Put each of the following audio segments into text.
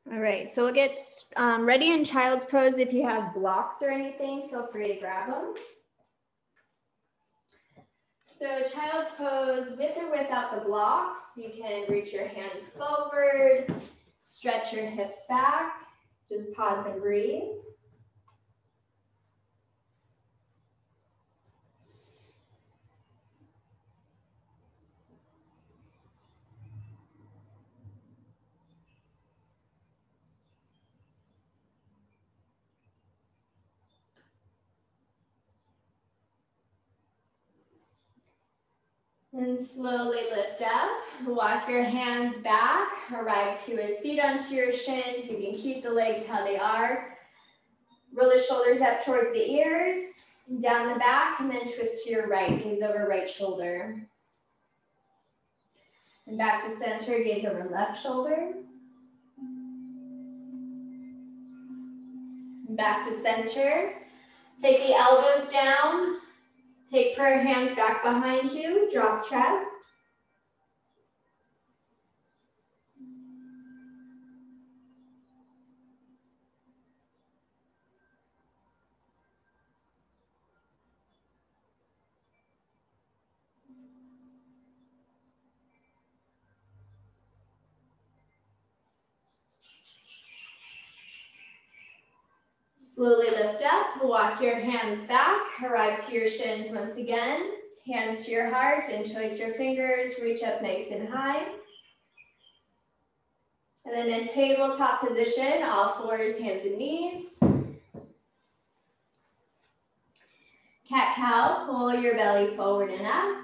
All right, so we'll get ready in child's pose. If you have blocks or anything, feel free to grab them. So child's pose, with or without the blocks, you can reach your hands forward, stretch your hips back, just pause and breathe. And slowly lift up, walk your hands back, arrive to a seat onto your shins. You can keep the legs how they are. Roll the shoulders up towards the ears, down the back, and then twist to your right, gaze over right shoulder. And back to center, gaze over left shoulder. And back to center. Take the elbows down. Take prayer hands back behind you, drop chest. Slowly lift up, walk your hands back, arrive to your shins once again. Hands to your heart, interlace your fingers, reach up nice and high. And then in tabletop position, all fours, hands and knees. Cat-cow, pull your belly forward and up.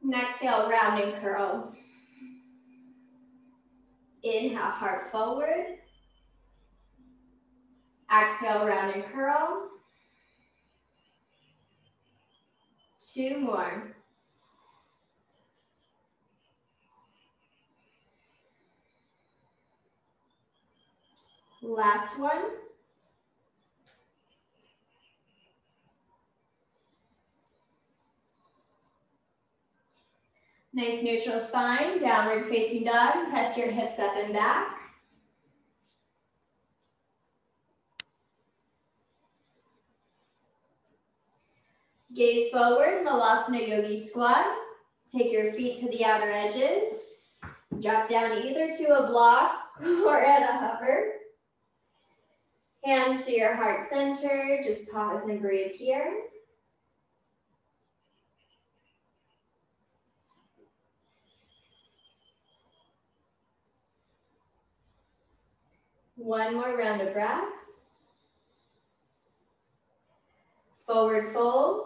And exhale, round and curl. Inhale, heart forward. Exhale, round and curl. 2 more. Last one. Nice neutral spine, downward facing dog. Press your hips up and back. Gaze forward, Malasana Yogi Squat. Take your feet to the outer edges. Drop down either to a block or at a hover. Hands to your heart center. Just pause and breathe here. One more round of breath. Forward fold.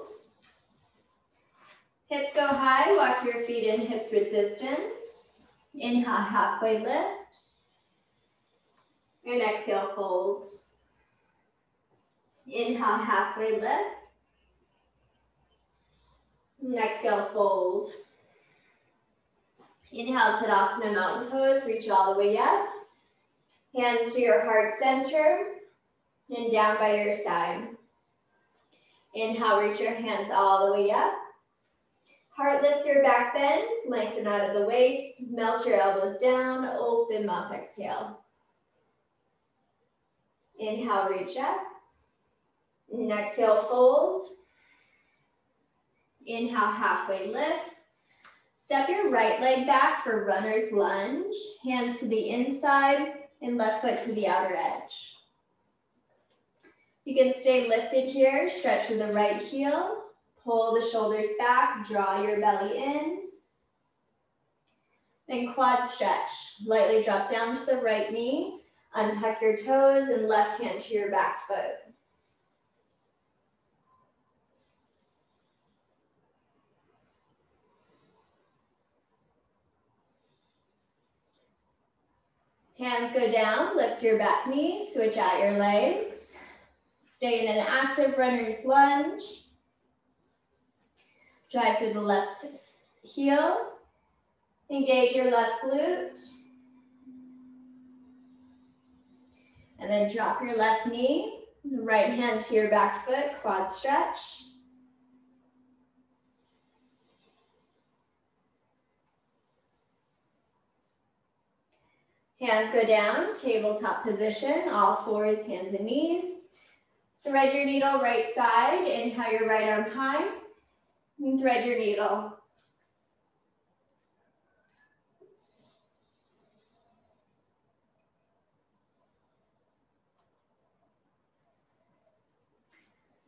Hips go high, walk your feet in hips with distance. Inhale, halfway lift. And exhale, fold. Inhale, halfway lift. And exhale, fold. Inhale, Tadasana mountain pose, reach all the way up. Hands to your heart center and down by your side. Inhale, reach your hands all the way up. Heart lift your back bend, lengthen out of the waist, melt your elbows down, open mouth, exhale. Inhale, reach up. And exhale, fold. Inhale, halfway lift. Step your right leg back for runner's lunge. Hands to the inside and left foot to the outer edge. You can stay lifted here, stretch with the right heel. Pull the shoulders back, draw your belly in. Then quad stretch. Lightly drop down to the right knee. Untuck your toes and left hand to your back foot. Hands go down, lift your back knee, switch out your legs. Stay in an active runner's lunge. Drive through the left heel. Engage your left glute. And then drop your left knee. Right hand to your back foot, quad stretch. Hands go down, tabletop position, all fours, hands and knees. Thread your needle right side, inhale your right arm high, and thread your needle.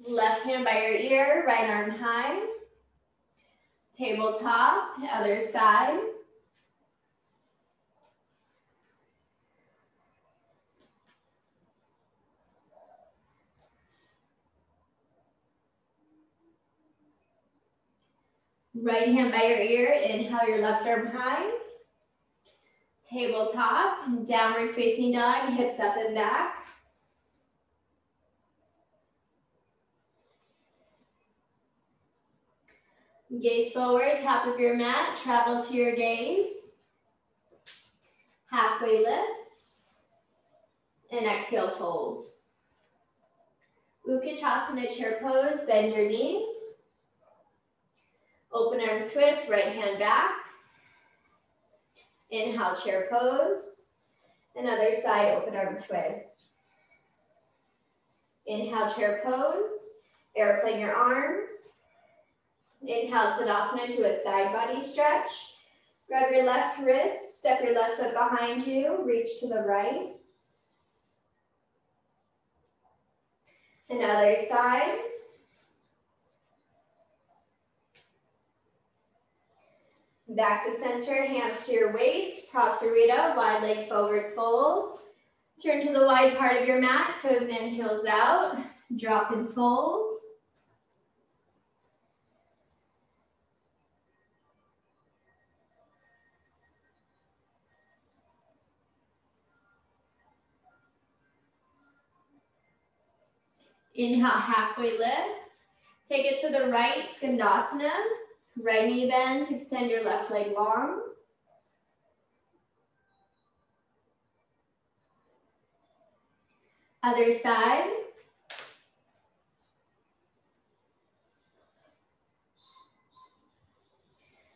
Left hand by your ear, right arm high. Tabletop, other side. Right hand by your ear, inhale your left arm high. Tabletop, downward facing dog, hips up and back. Gaze forward, top of your mat, travel to your gaze. Halfway lift, and exhale, fold. Utkatasana chair pose, bend your knees. Open arm twist, right hand back. Inhale, chair pose. And other side, open arm twist. Inhale, chair pose. Airplane your arms. Inhale, Tadasana to a side body stretch. Grab your left wrist, step your left foot behind you, reach to the right. And other side. Back to center, hands to your waist, Prasarita, wide leg forward fold. Turn to the wide part of your mat, toes in, heels out, drop and fold. Inhale, halfway lift. Take it to the right, Skandasana. Right knee bends, extend your left leg long. Other side.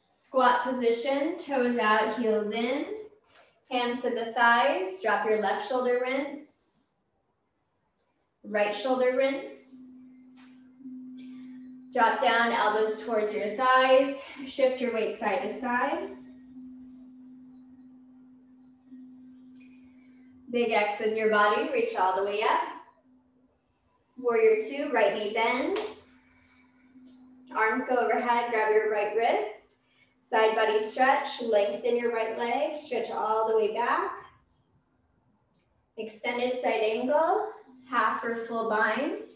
Squat position, toes out, heels in. Hands to the thighs, drop your left shoulder rinse. Right shoulder rinse. Drop down, elbows towards your thighs. Shift your weight side to side. Big X with your body, reach all the way up. Warrior two, right knee bends. Arms go overhead, grab your right wrist. Side body stretch, lengthen your right leg, stretch all the way back. Extended side angle, half or full bind.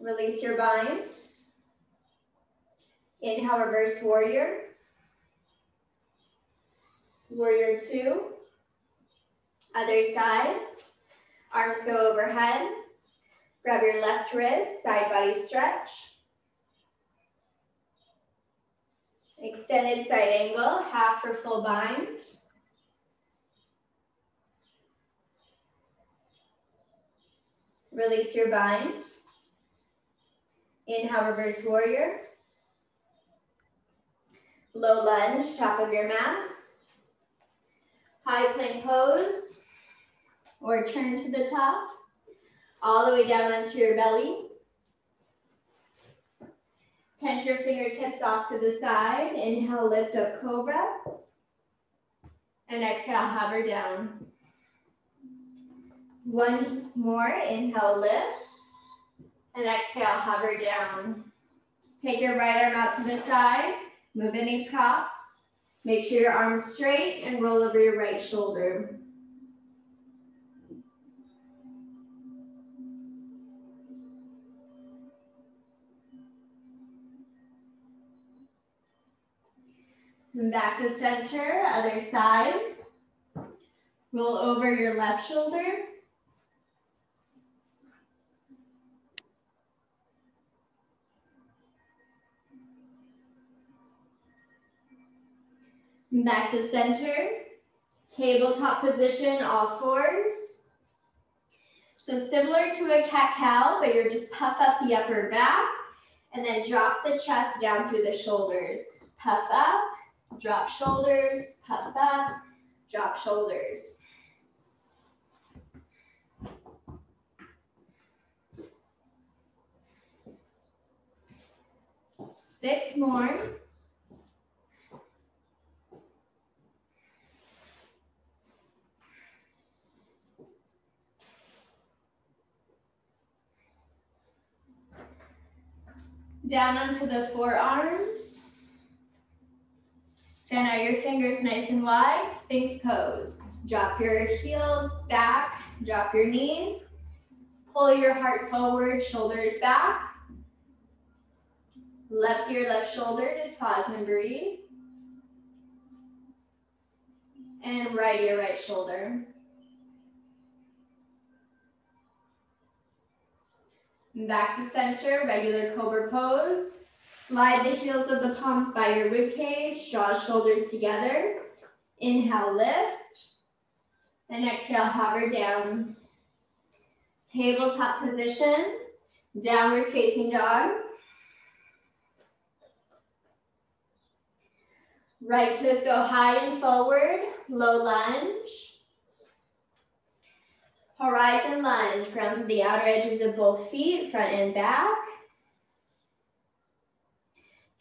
Release your bind. Inhale, reverse warrior. Warrior two. Other side. Arms go overhead. Grab your left wrist, side body stretch. Extended side angle, half or full bind. Release your bind. Inhale, reverse warrior. Low lunge, top of your mat. High plank pose, or turn to the top, all the way down onto your belly. Tense your fingertips off to the side. Inhale, lift up Cobra. And exhale, hover down. One more, inhale, lift. And exhale, hover down. Take your right arm out to the side. Move any props. Make sure your arm's straight and roll over your right shoulder. And back to center, other side. Roll over your left shoulder. Back to center, tabletop position, all fours. So similar to a cat-cow, but you're just puff up the upper back and then drop the chest down through the shoulders. puff up, drop shoulders, puff up, drop shoulders. Six more. Down onto the forearms. Fan out your fingers nice and wide, Sphinx pose. Drop your heels back, drop your knees. Pull your heart forward, shoulders back. Left ear, left shoulder, just pause and breathe. And right ear, right shoulder. Back to center, regular Cobra pose. Slide the heels of the palms by your rib cage, draw shoulders together. Inhale, lift. And exhale, hover down. Tabletop position, downward facing dog. Right toes go high and forward, low lunge. Horizon lunge, ground to the outer edges of both feet, front and back.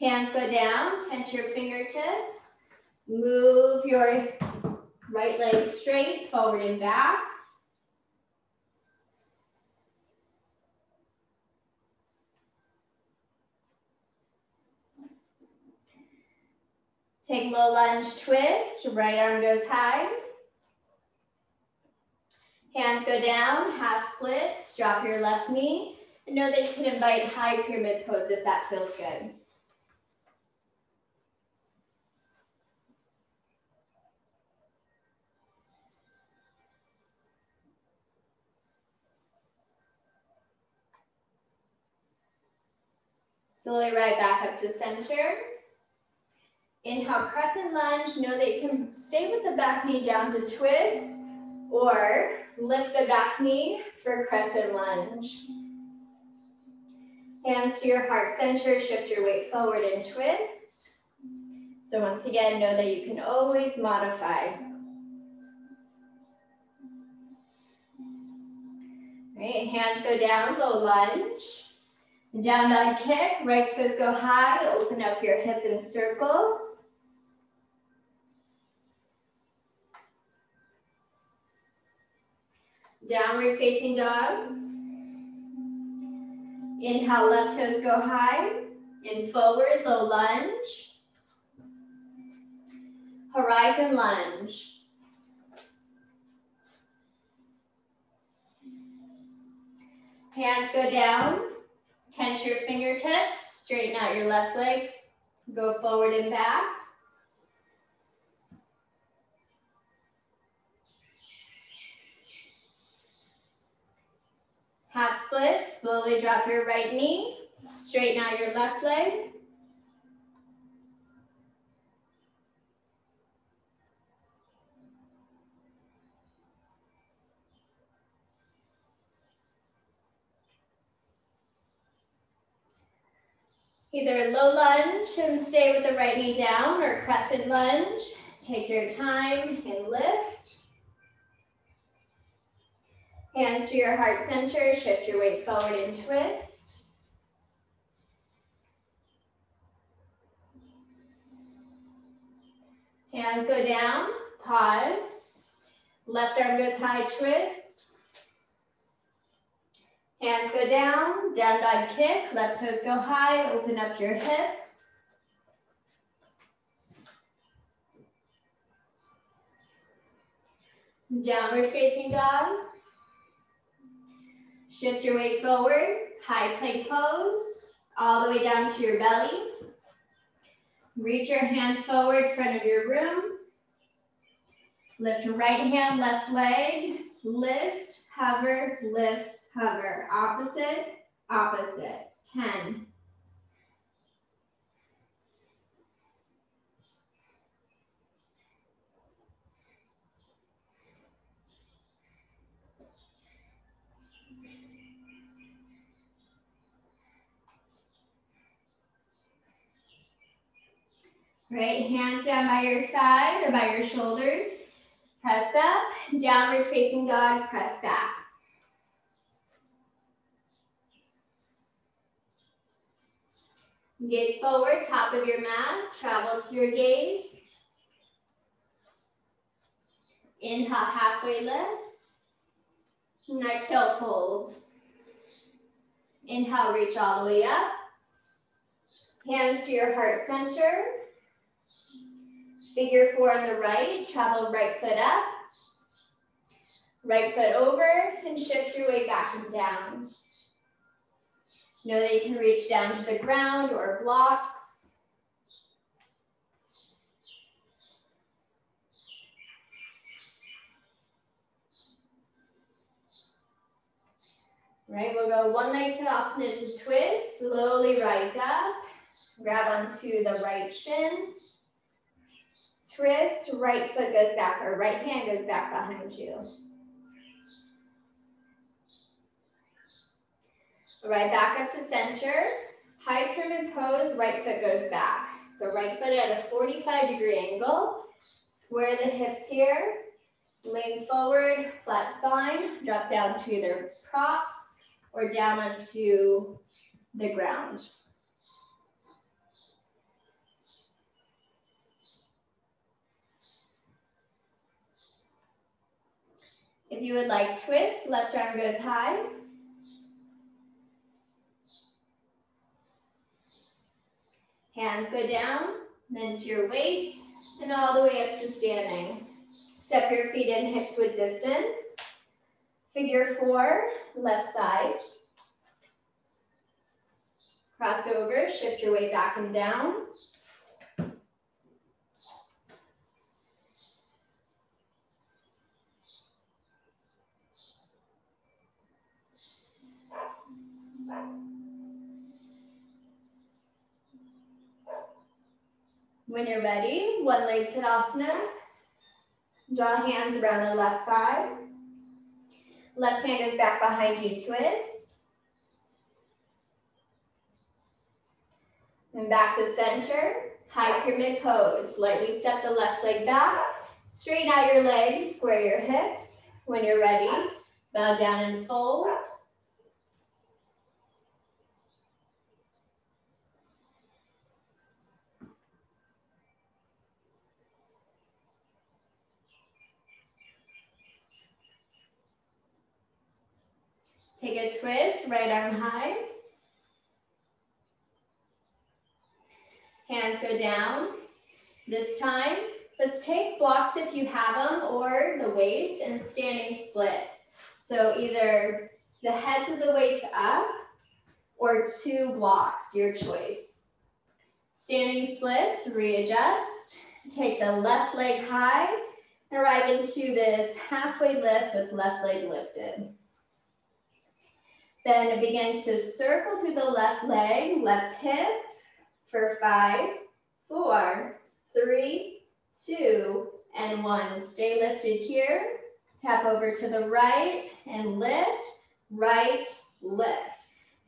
Hands go down, tense your fingertips. Move your right leg straight, forward and back. Take low lunge twist, right arm goes high. Hands go down, half splits, drop your left knee. And know that you can invite high pyramid pose if that feels good. Slowly right back up to center. Inhale, crescent lunge. Know that you can stay with the back knee down to twist or lift the back knee for crescent lunge. Hands to your heart center, shift your weight forward and twist. So once again, know that you can always modify. All right, hands go down, low lunge. Down dog kick, right toes go high, open up your hip and circle. Downward facing dog. Inhale, left toes go high. And forward, low lunge. Horizon lunge. Hands go down. Tense your fingertips. Straighten out your left leg. Go forward and back. Half split, slowly drop your right knee, straighten out your left leg. Either low lunge and stay with the right knee down or crescent lunge. Take your time and lift. Hands to your heart center, shift your weight forward and twist. Hands go down, pause. Left arm goes high, twist. Hands go down, down dog kick, left toes go high, open up your hip. Downward facing dog. Shift your weight forward, high plank pose, all the way down to your belly. Reach your hands forward, front of your room. Lift your right hand, left leg. Lift, hover, lift, hover. Opposite, opposite. 10. Right, hands down by your side or by your shoulders. Press up, downward facing dog, press back. Gaze forward, top of your mat, travel to your gaze. Inhale, halfway lift. And exhale, fold. Inhale, reach all the way up. Hands to your heart center. Figure 4 on the right, travel right foot up. Right foot over, and shift your way back and down. Know that you can reach down to the ground or blocks. Right, we'll go one leg Tadasana to twist, slowly rise up, grab onto the right shin, twist, right foot goes back, or right hand goes back behind you. Right back up to center, high pyramid pose, right foot goes back. So right foot at a 45-degree angle, square the hips here, lean forward, flat spine, drop down to either props, or down onto the ground. If you would like twist, left arm goes high. Hands go down, then to your waist, and all the way up to standing. Step your feet in hips width distance. Figure 4, left side. Cross over, shift your way back and down. When you're ready, one leg Tadasana. Draw hands around the left thigh. Left hand goes back behind you, twist. And back to center, high pyramid pose. Lightly step the left leg back. Straighten out your legs, square your hips. When you're ready, bow down and fold. Take a twist, right arm high. Hands go down. This time, let's take blocks if you have them, or the weights, and standing splits. So either the heads of the weights up, or 2 blocks, your choice. Standing splits, readjust. Take the left leg high, and arrive into this halfway lift with left leg lifted. Then begin to circle through the left leg, left hip for 5, 4, 3, 2, and 1. Stay lifted here. Tap over to the right and lift, right, lift.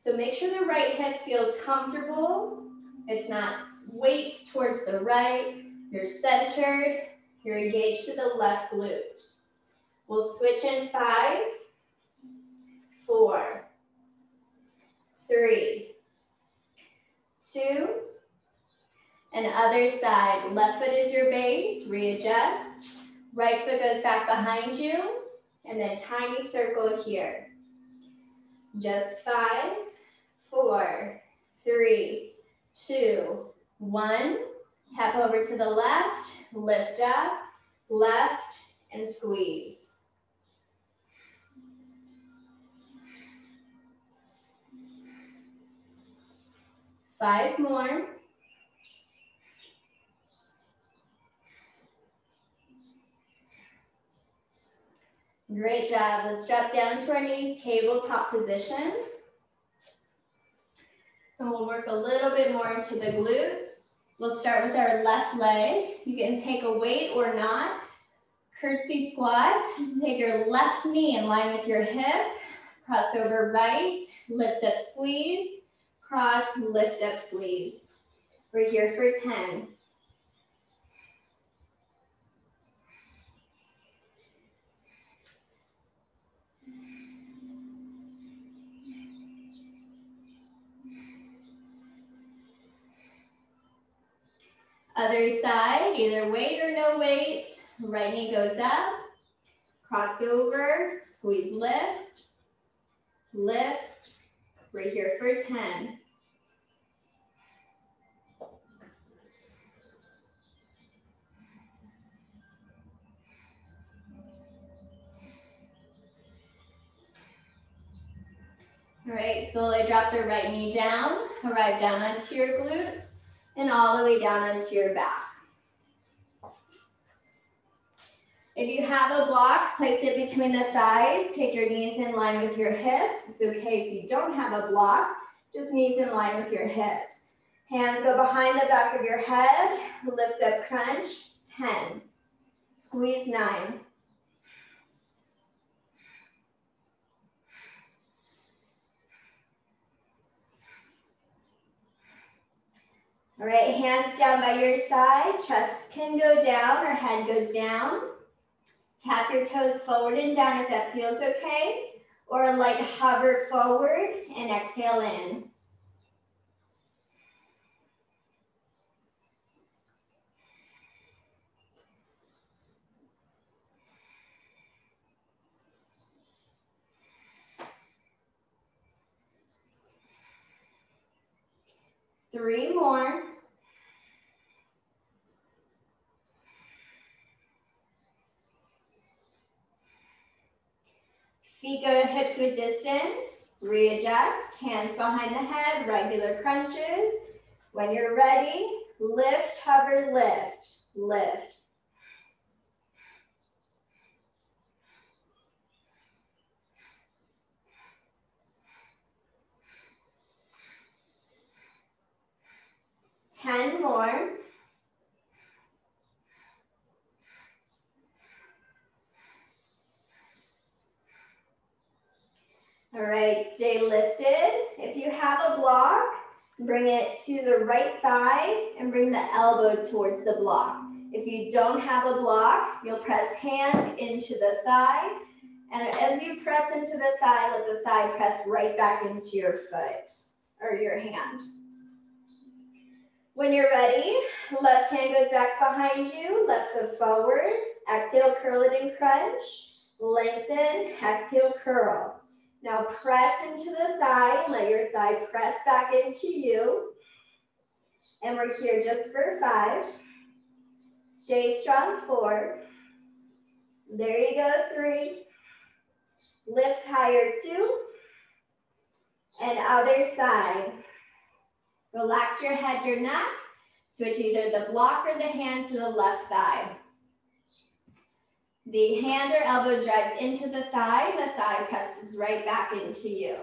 So make sure the right hip feels comfortable. It's not weight towards the right. You're centered. You're engaged to the left glute. We'll switch in 5, 4, 3, 2, and other side. Left foot is your base, readjust. Right foot goes back behind you, and then tiny circle here. Just 5, 4, 3, 2, 1. Tap over to the left, lift up, left, and squeeze. 5 more. Great job. Let's drop down to our knees, tabletop position. And we'll work a little bit more into the glutes. We'll start with our left leg. You can take a weight or not. Curtsy squat. Take your left knee in line with your hip. Cross over right. Lift up, squeeze. Cross, lift up, squeeze. We're here for 10. Other side, either weight or no weight. Right knee goes up. Cross over, squeeze, lift, lift. We're here for 10. All right, slowly drop the right knee down, arrive down onto your glutes, and all the way down onto your back. If you have a block, place it between the thighs. Take your knees in line with your hips. It's okay if you don't have a block, just knees in line with your hips. Hands go behind the back of your head. Lift up, crunch, 10. Squeeze, 9. All right, hands down by your side. Chest can go down or head goes down. Tap your toes forward and down if that feels okay. Or a light hover forward and exhale in. Three more. Feet go hips with distance. Readjust. Hands behind the head. Regular crunches. When you're ready, lift, hover, lift, lift. Ten more. All right, stay lifted. If you have a block, bring it to the right thigh and bring the elbow towards the block. If you don't have a block, you'll press hand into the thigh. And as you press into the thigh, let the thigh press right back into your foot or your hand. When you're ready, left hand goes back behind you, left foot forward. Exhale, curl it and crunch. Lengthen, exhale, curl. Now press into the thigh, let your thigh press back into you. And we're here just for 5. Stay strong, 4. There you go, 3. Lift higher, 2. And other side. Relax your head, your neck. Switch either the block or the hand to the left thigh. The hand or elbow drives into the thigh presses right back into you.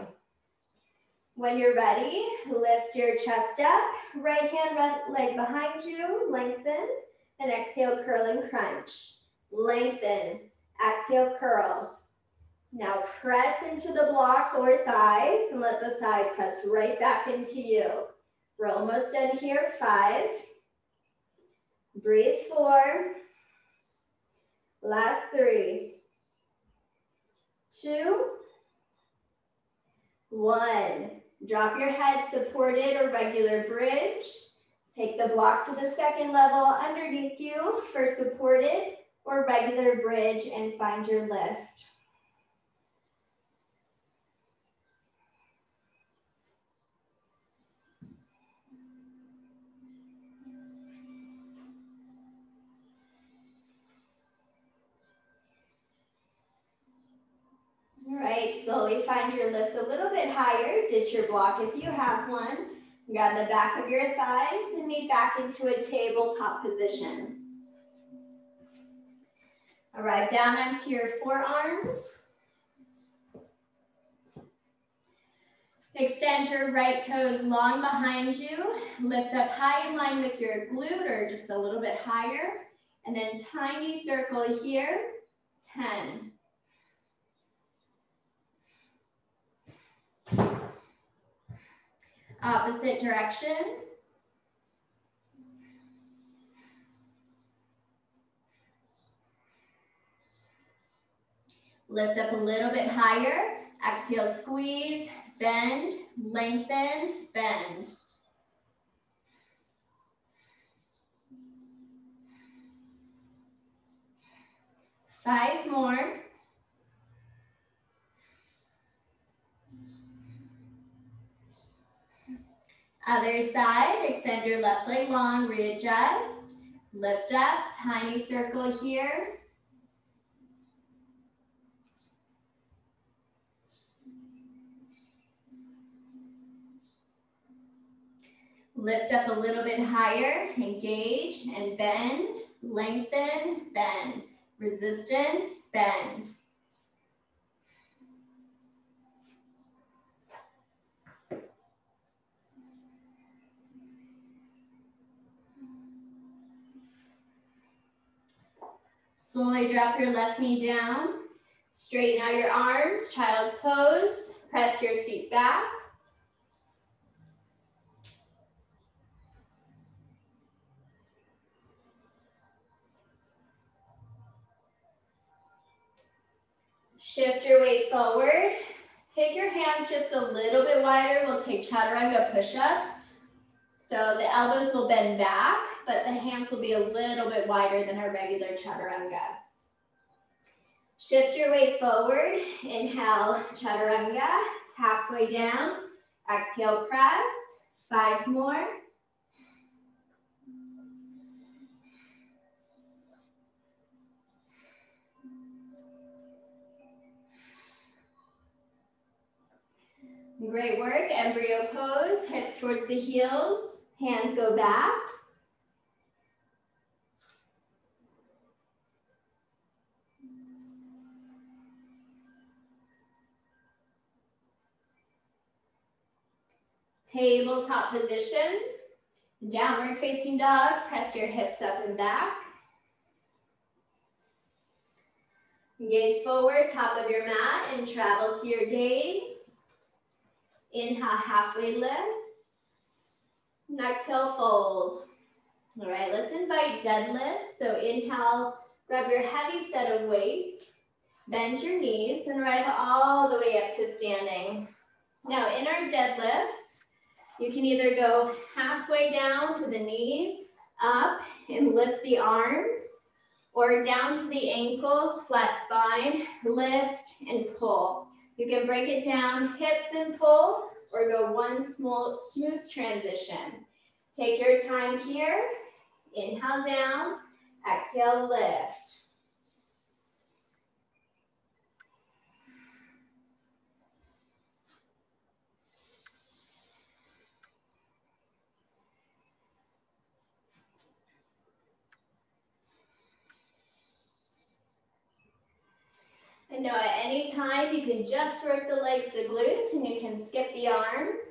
When you're ready, lift your chest up, right hand leg behind you, lengthen, and exhale, curl and crunch. Lengthen, exhale, curl. Now press into the block or thigh, and let the thigh press right back into you. We're almost done here, 5. Breathe, 4. Last 3, 2, 1. Drop your head, supported or regular bridge. Take the block to the second level underneath you for supported or regular bridge and find your lift. All right, slowly find your lift a little bit higher. Ditch your block if you have one. Grab the back of your thighs and meet back into a tabletop position. Arrive down onto your forearms. Extend your right toes long behind you. Lift up high in line with your glute or just a little bit higher. And then tiny circle here, 10. Opposite direction. Lift up a little bit higher. Exhale, squeeze, bend, lengthen, bend. 5 more. Other side, extend your left leg long, readjust. Lift up, tiny circle here. Lift up a little bit higher, engage and bend, lengthen, bend, resistance, bend. Slowly drop your left knee down, straighten out your arms, child's pose, press your seat back. Shift your weight forward. Take your hands just a little bit wider. We'll take Chaturanga Push-Ups. So the elbows will bend back, but the hands will be a little bit wider than our regular Chaturanga. Shift your weight forward. Inhale, Chaturanga. Halfway down. Exhale, press. 5 more. Great work, embryo pose, hips towards the heels, hands go back. Tabletop position, downward facing dog, press your hips up and back. Gaze forward, top of your mat, and travel to your gaze. Inhale, halfway lift. And exhale, fold. All right, let's invite deadlifts. So inhale, grab your heavy set of weights, bend your knees, and arrive all the way up to standing. Now in our deadlifts, you can either go halfway down to the knees, up and lift the arms, or down to the ankles, flat spine, lift and pull. You can break it down, hips and pull, or go one smooth transition. Take your time here. Inhale down, exhale, lift. And now at any time, you can just work the legs, the glutes, and you can skip the arms.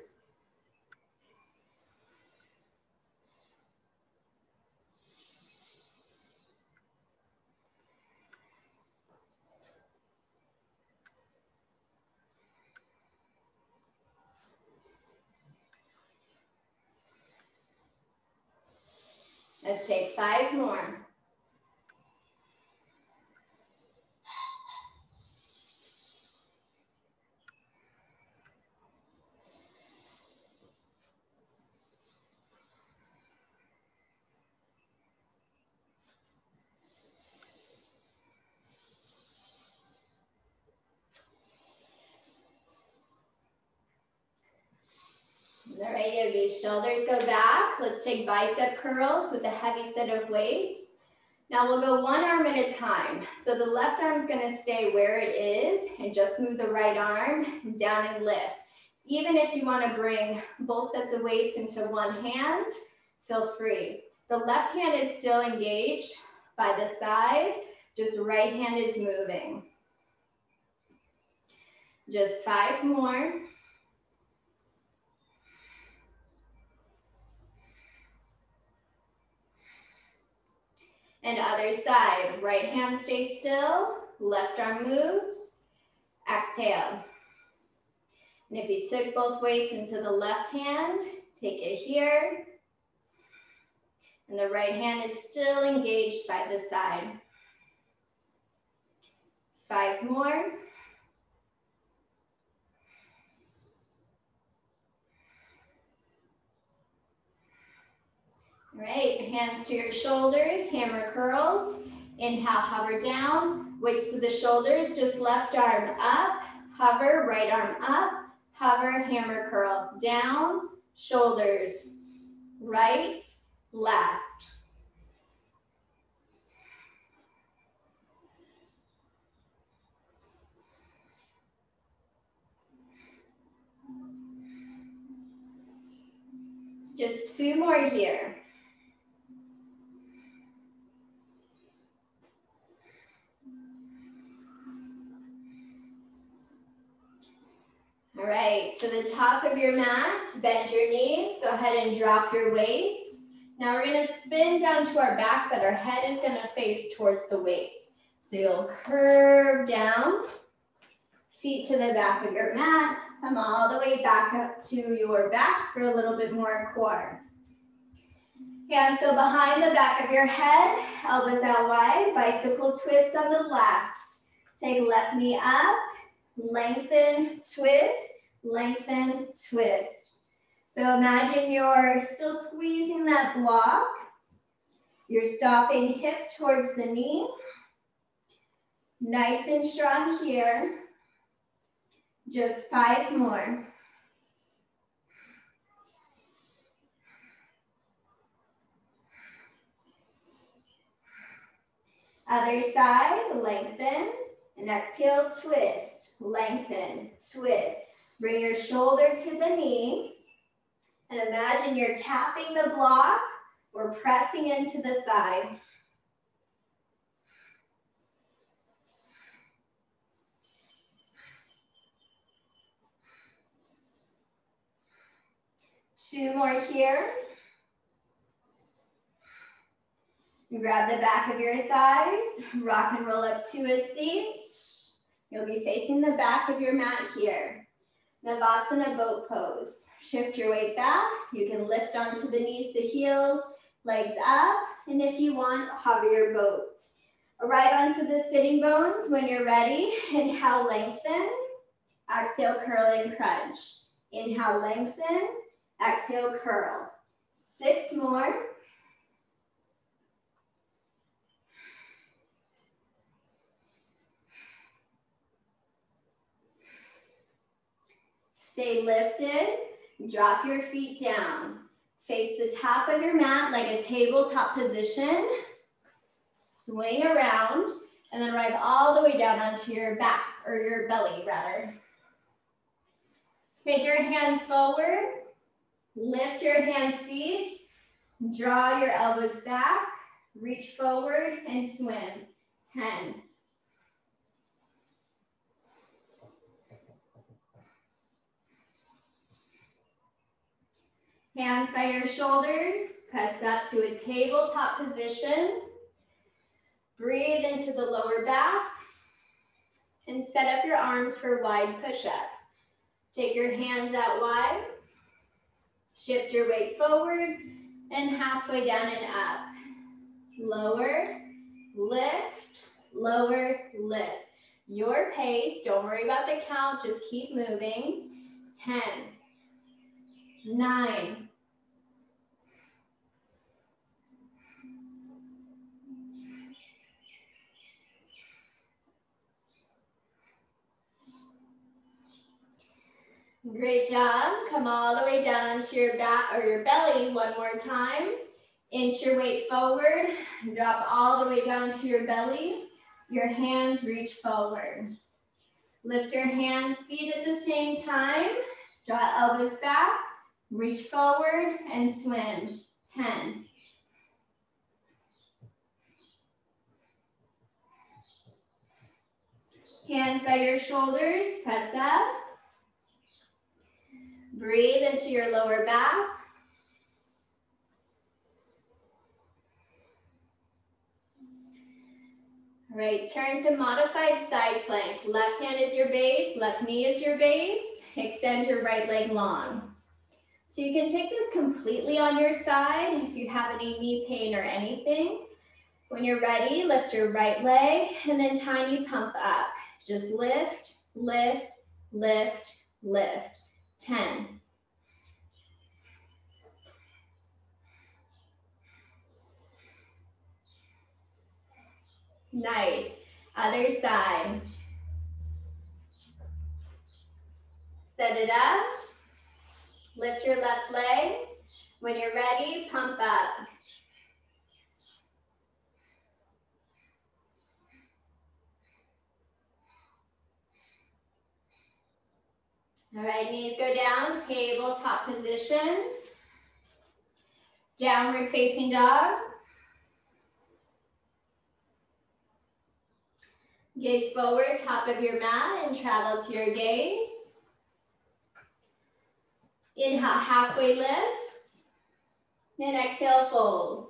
Let's take 5 more. All right, yogis, shoulders go back. Let's take bicep curls with a heavy set of weights. Now we'll go one arm at a time. So the left arm is gonna stay where it is and just move the right arm down and lift. Even if you wanna bring both sets of weights into one hand, feel free. The left hand is still engaged by the side, just right hand is moving. Just 5 more. And other side, right hand stays still, left arm moves, exhale. And if you took both weights into the left hand, take it here. And the right hand is still engaged by the side. 5 more. All right, hands to your shoulders, hammer curls. Inhale, hover down, Weights to the shoulders, just left arm up, hover, right arm up, hover, hammer curl, down, shoulders, right, left. Just 2 more here. All right, to the top of your mat, bend your knees, go ahead and drop your weights. Now we're gonna spin down to our back, but our head is gonna face towards the weights. So you'll curve down, feet to the back of your mat, come all the way back up to your backs for a little bit more core. Hands go behind the back of your head, elbows out wide, bicycle twist on the left. Take left knee up, lengthen, twist, lengthen, twist. So imagine you're still squeezing that block. You're stopping hip towards the knee. Nice and strong here. Just 5 more. Other side, lengthen, and exhale, twist, lengthen, twist. Bring your shoulder to the knee, and imagine you're tapping the block or pressing into the thigh. Two more here. Grab the back of your thighs, rock and roll up to a seat. You'll be facing the back of your mat here. Navasana boat pose. Shift your weight back. You can lift onto the knees, the heels, legs up, and if you want, hover your boat. Right onto the sitting bones when you're ready. Inhale, lengthen. Exhale, curl and crunch. Inhale, lengthen. Exhale, curl. 6 more. Stay lifted, drop your feet down. Face the top of your mat like a tabletop position. Swing around, and then ride all the way down onto your back, or your belly rather. Take your hands forward, lift your hands feet, draw your elbows back, reach forward and swim. 10. Hands by your shoulders, press up to a tabletop position. Breathe into the lower back and set up your arms for wide push-ups. Take your hands out wide, shift your weight forward and halfway down and up. Lower, lift, lower, lift. Your pace, don't worry about the count, just keep moving. 10, 9, 8. Great job. Come all the way down onto your back or your belly one more time. Inch your weight forward. Drop all the way down to your belly. Your hands reach forward. Lift your hands, feet at the same time. Draw elbows back. Reach forward and swim. 10. Hands by your shoulders. Press up. Breathe into your lower back. All right, turn to modified side plank. Left hand is your base, left knee is your base. Extend your right leg long. So you can take this completely on your side if you have any knee pain or anything. When you're ready, lift your right leg and then tiny pump up. Just lift, lift, lift, lift. 10. Nice. Other side. Set it up. Lift your left leg. When you're ready, pump up. All right, knees go down, tabletop position. Downward facing dog. Gaze forward, top of your mat, and travel to your gaze. Inhale, halfway lift. And exhale, fold.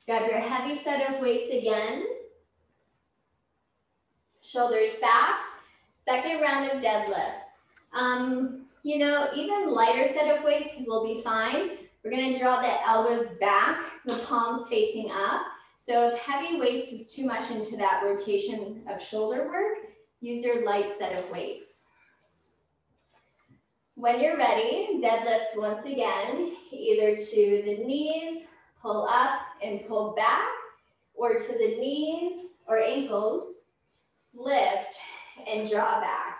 Grab your heavy set of weights again. Shoulders back. Second round of deadlifts. You know, even lighter set of weights will be fine. We're gonna draw the elbows back, the palms facing up. So if heavy weights is too much into that rotation of shoulder work, use your light set of weights. When you're ready, deadlifts once again, either to the knees, pull up and pull back, or to the knees or ankles, lift and draw back.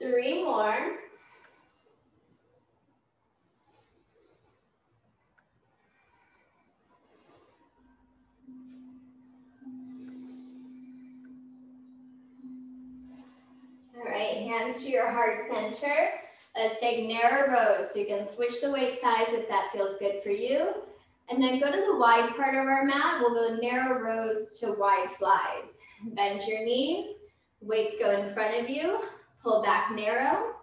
Three more. All right, hands to your heart center. Let's take narrow rows, so you can switch the weight size if that feels good for you. And then go to the wide part of our mat. We'll go narrow rows to wide flies. Bend your knees, weights go in front of you, pull back narrow,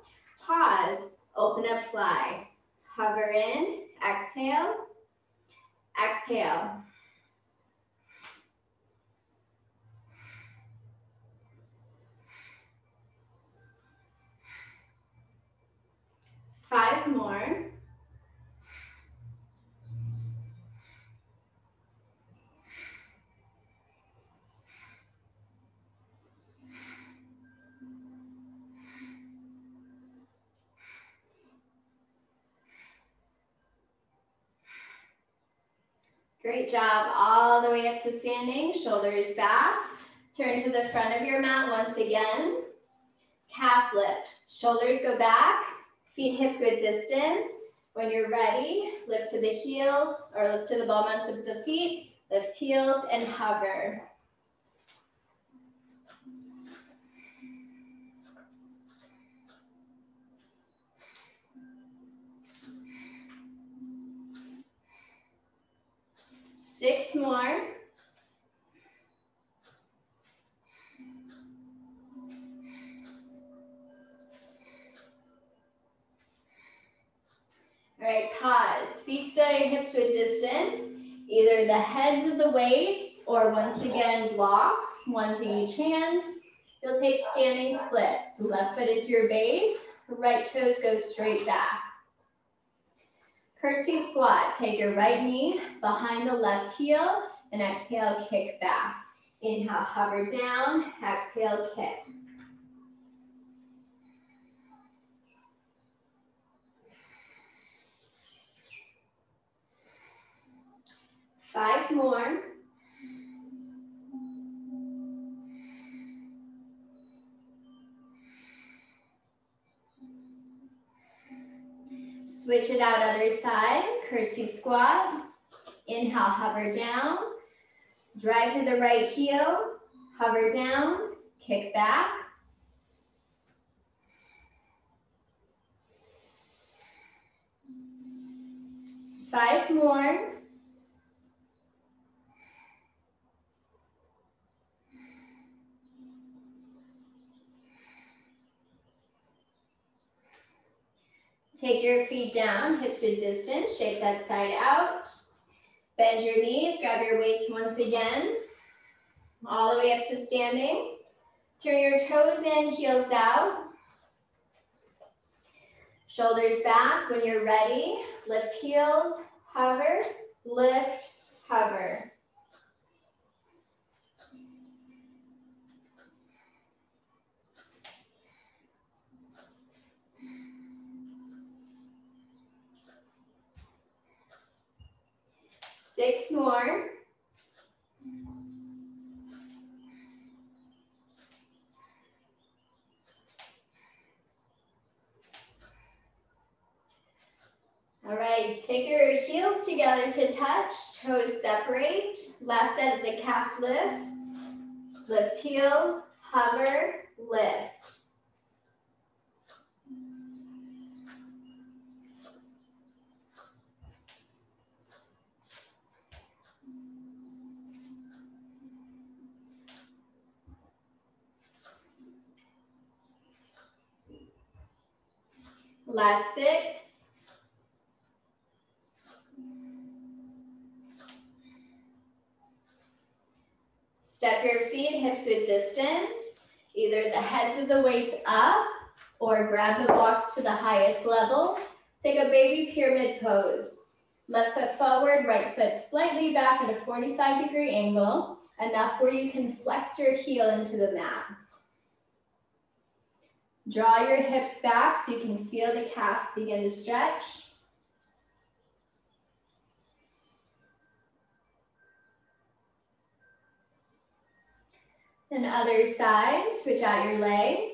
pause, open up fly. Hover in, exhale, exhale. Five more. Great job, all the way up to standing, shoulders back. Turn to the front of your mat once again. Calf lift, shoulders go back, feet hips width distance. When you're ready, lift to the heels or lift to the ball mounts of the feet, lift heels and hover. Six more. All right, pause. Feet stay hips width distance. Either the heads of the weights or once again blocks, one to each hand. You'll take standing splits. Left foot is your base, right toes go straight back. Curtsy squat. Take your right knee behind the left heel and exhale, kick back. Inhale, hover down, exhale, kick. Five more. Switch it out other side, curtsy squat. Inhale, hover down. Drag to the right heel, hover down, kick back. Five more. Take your feet down, hips width distance, shake that side out. Bend your knees, grab your weights once again, all the way up to standing. Turn your toes in, heels down. Shoulders back. When you're ready, lift heels, hover, lift, hover. Six more. All right, take your heels together to touch, toes separate. Last set of the calf lifts. Lift heels, hover, lift. Last six. Step your feet hips width distance. Either the heads of the weights up or grab the blocks to the highest level. Take a baby pyramid pose. Left foot forward, right foot slightly back at a 45-degree angle, enough where you can flex your heel into the mat. Draw your hips back so you can feel the calf begin to stretch. And other side, switch out your legs.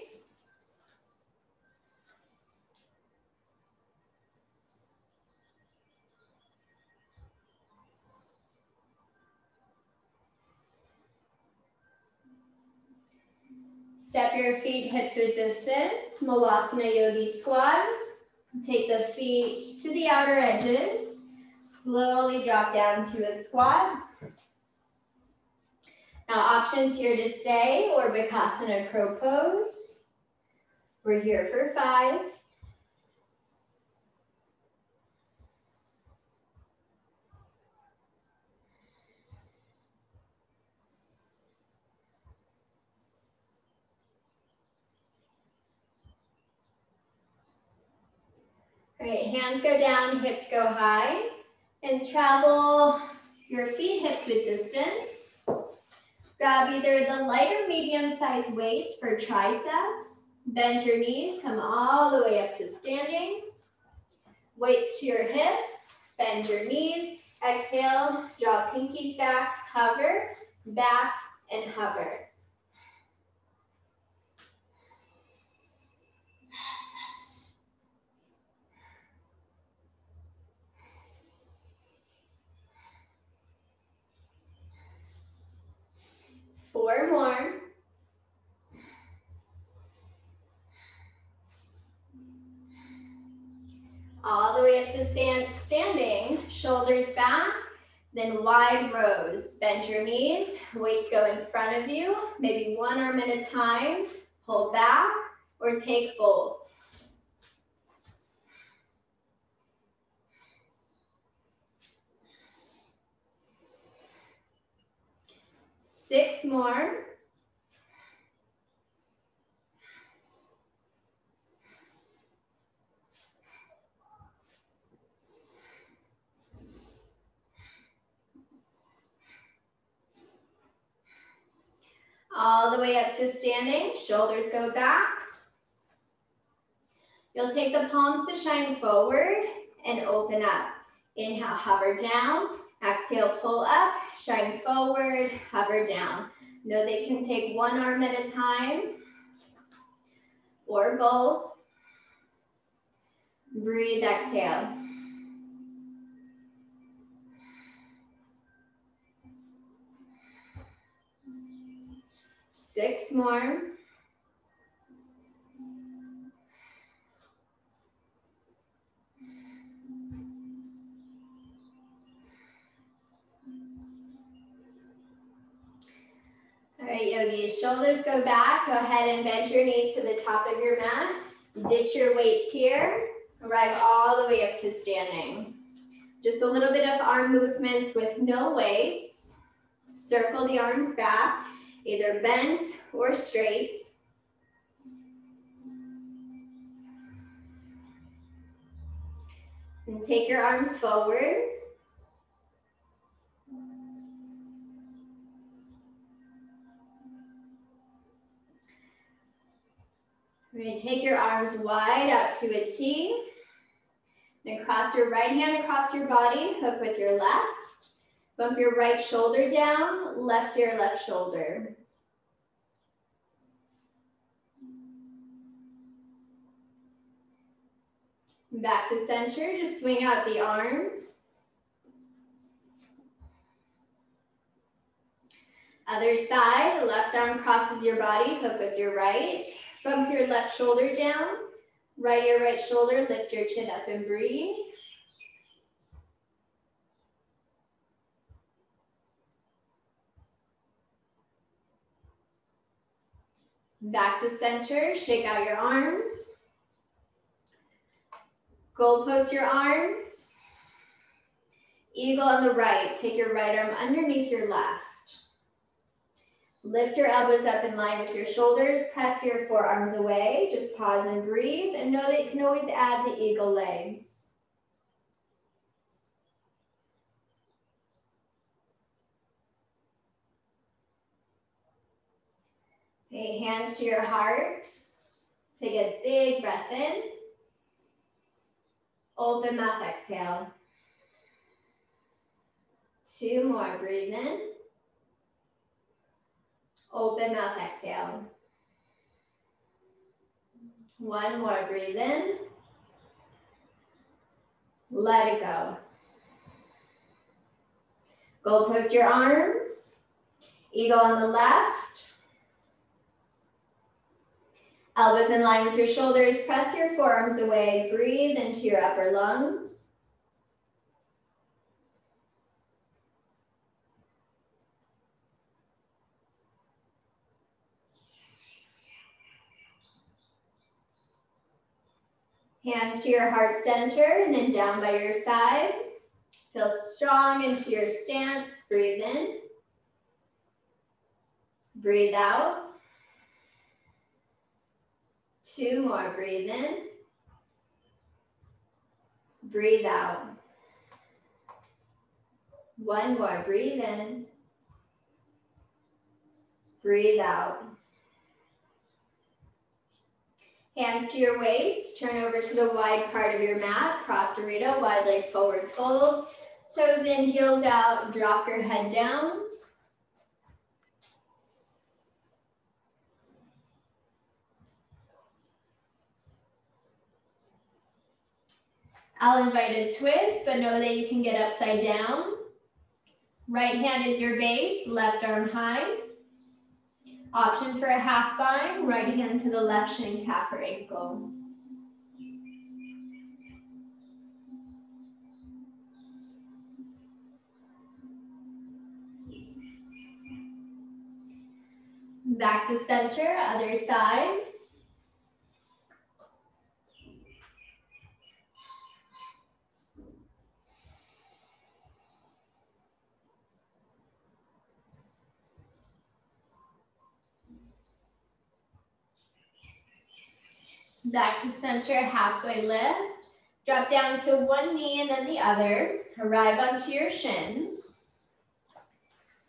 Step your feet hips width distance, Malasana Yogi squat. Take the feet to the outer edges. Slowly drop down to a squat. Now options here to stay or Bakasana crow pose. We're here for 5. All right, hands go down, hips go high, and travel your feet hips width distance. Grab either the light or medium-sized weights for triceps. Bend your knees, come all the way up to standing. Weights to your hips, bend your knees. Exhale, draw pinkies back, hover, back, and hover. Four more. All the way up to standing, shoulders back, then wide rows. Bend your knees, weights go in front of you, maybe one arm at a time. Pull back or take both. Six more. All the way up to standing, shoulders go back. You'll take the palms to shine forward and open up. Inhale, hover down. Exhale, pull up, shine forward, hover down. Know they can take one arm at a time or both. Breathe, exhale. Six more. All right, yogis, shoulders go back. Go ahead and bend your knees to the top of your mat. Ditch your weights here. Arrive all the way up to standing. Just a little bit of arm movements with no weights. Circle the arms back, either bent or straight. And take your arms forward. We're going to take your arms wide out to a T. Then cross your right hand across your body, hook with your left. Bump your right shoulder down, left your left shoulder. Back to center, just swing out the arms. Other side, the left arm crosses your body, hook with your right. Bump your left shoulder down, right your right shoulder, lift your chin up and breathe. Back to center, shake out your arms. Goal post your arms. Eagle on the right, take your right arm underneath your left. Lift your elbows up in line with your shoulders, press your forearms away, just pause and breathe, and know that you can always add the eagle legs. Okay, hands to your heart. Take a big breath in. Open mouth, exhale. 2 more, breathe in. Open mouth, exhale. 1 more, breathe in. Let it go. Goal post your arms. Eagle on the left. Elbows in line with your shoulders. Press your forearms away. Breathe into your upper lungs. Hands to your heart center and then down by your side. Feel strong into your stance. Breathe in. Breathe out. 2 more, breathe in. Breathe out. 1 more, breathe in. Breathe out. Hands to your waist, turn over to the wide part of your mat, Prasarita, wide leg forward fold. Toes in, heels out, drop your head down. I'll invite a twist, but know that you can get upside down. Right hand is your base, left arm high. Option for a half bind, right hand to the left shin, calf or ankle. Back to center, other side. Back to center, halfway lift. Drop down to one knee and then the other. Arrive onto your shins.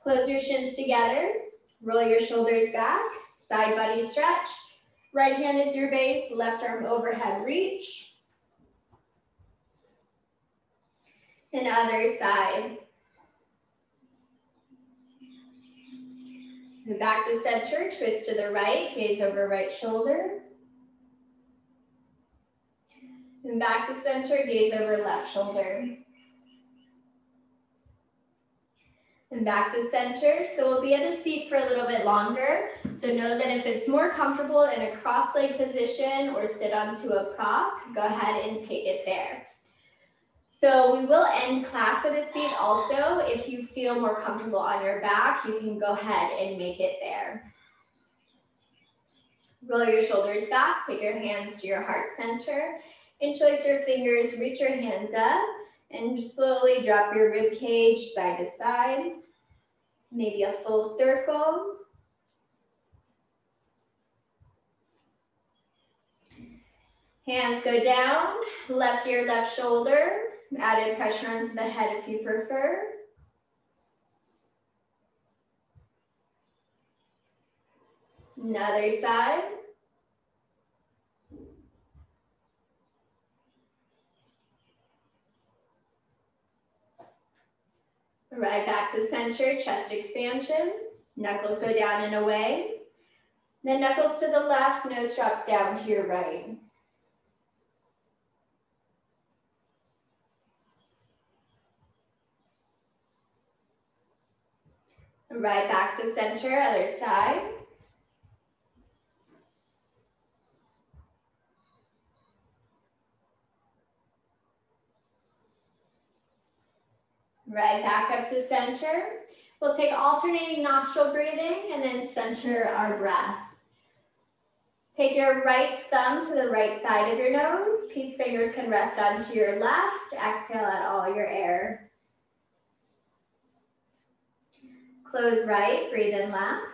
Close your shins together. Roll your shoulders back. Side body stretch. Right hand is your base. Left arm overhead reach. And other side. And back to center. Twist to the right. Gaze over right shoulder. And back to center, gaze over left shoulder. And back to center. So we'll be at the seat for a little bit longer. So know that if it's more comfortable in a cross leg position or sit onto a prop, go ahead and take it there. So we will end class at a seat also. If you feel more comfortable on your back, you can go ahead and make it there. Roll your shoulders back, take your hands to your heart center. Interlace your fingers, reach your hands up, And slowly drop your rib cage side to side. Maybe a full circle. Hands go down, left ear, left shoulder. Added pressure onto the head if you prefer. Another side. Right back to center, chest expansion. Knuckles go down and away. Then knuckles to the left, nose drops down to your right. Right back to center, other side. Right back up to center. We'll take alternating nostril breathing and then center our breath. Take your right thumb to the right side of your nose. Peace fingers can rest onto your left. Exhale out all your air. Close right, breathe in left.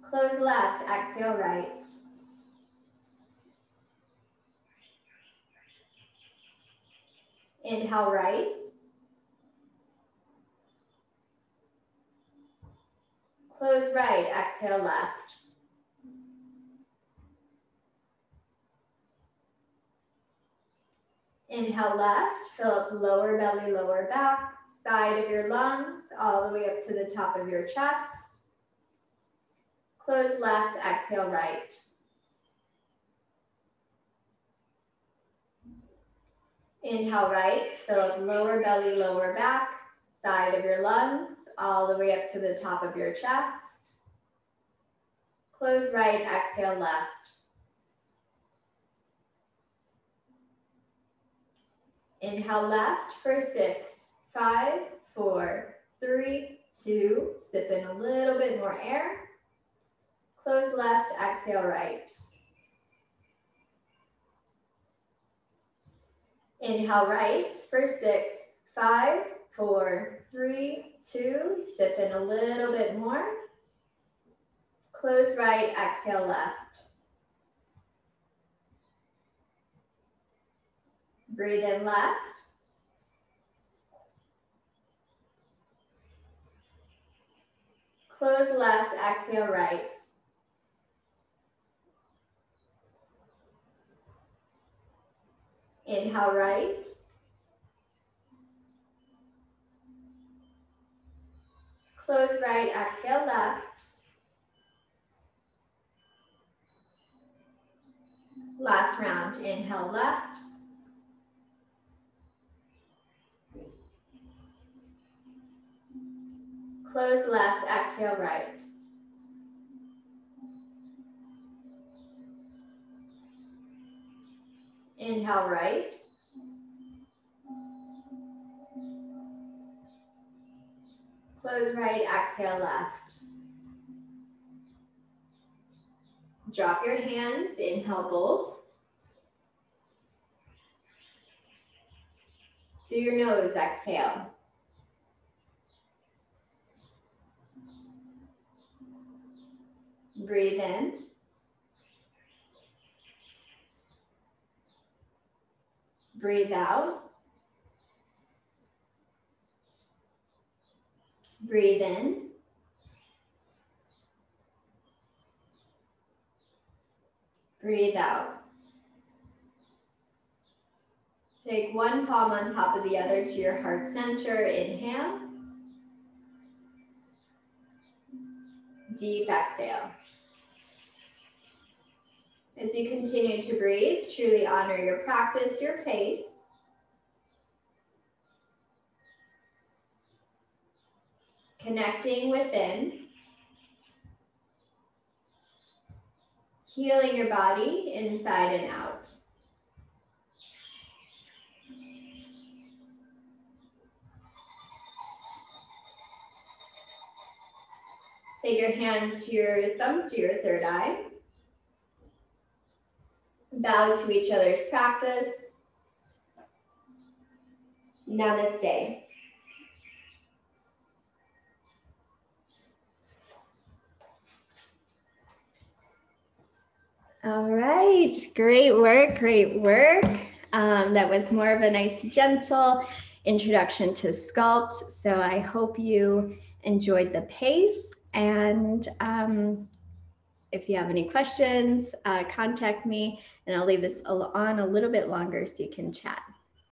Close left, exhale right. Inhale right. Close right, exhale left. Inhale left, fill up lower belly, lower back, side of your lungs, all the way up to the top of your chest. Close left, exhale right. Inhale right, fill up lower belly, lower back, side of your lungs, all the way up to the top of your chest. Close right, exhale left. Inhale left for 6, 5, 4, 3, 2. Sip in a little bit more air. Close left, exhale right. Inhale right for 6, 5, 4, 3, 2. Sip in a little bit more. Close right, exhale left. Breathe in left. Close left, exhale right. Inhale right. Close right, exhale left. Last round, inhale left. Close left, exhale right. Inhale right. Close right, exhale left. Drop your hands, inhale both. Through your nose, exhale. Breathe in. Breathe out. Breathe in. Breathe out. Take one palm on top of the other to your heart center. Inhale. Deep exhale. As you continue to breathe, truly honor your practice, your pace. Connecting within. Healing your body inside and out. Take your hands to your thumbs to your third eye. Bow to each other's practice. Namaste. All right, great work, great work. That was more of a nice, gentle introduction to Sculpt. So I hope you enjoyed the pace. And if you have any questions, contact me, and I'll leave this on a little bit longer so you can chat.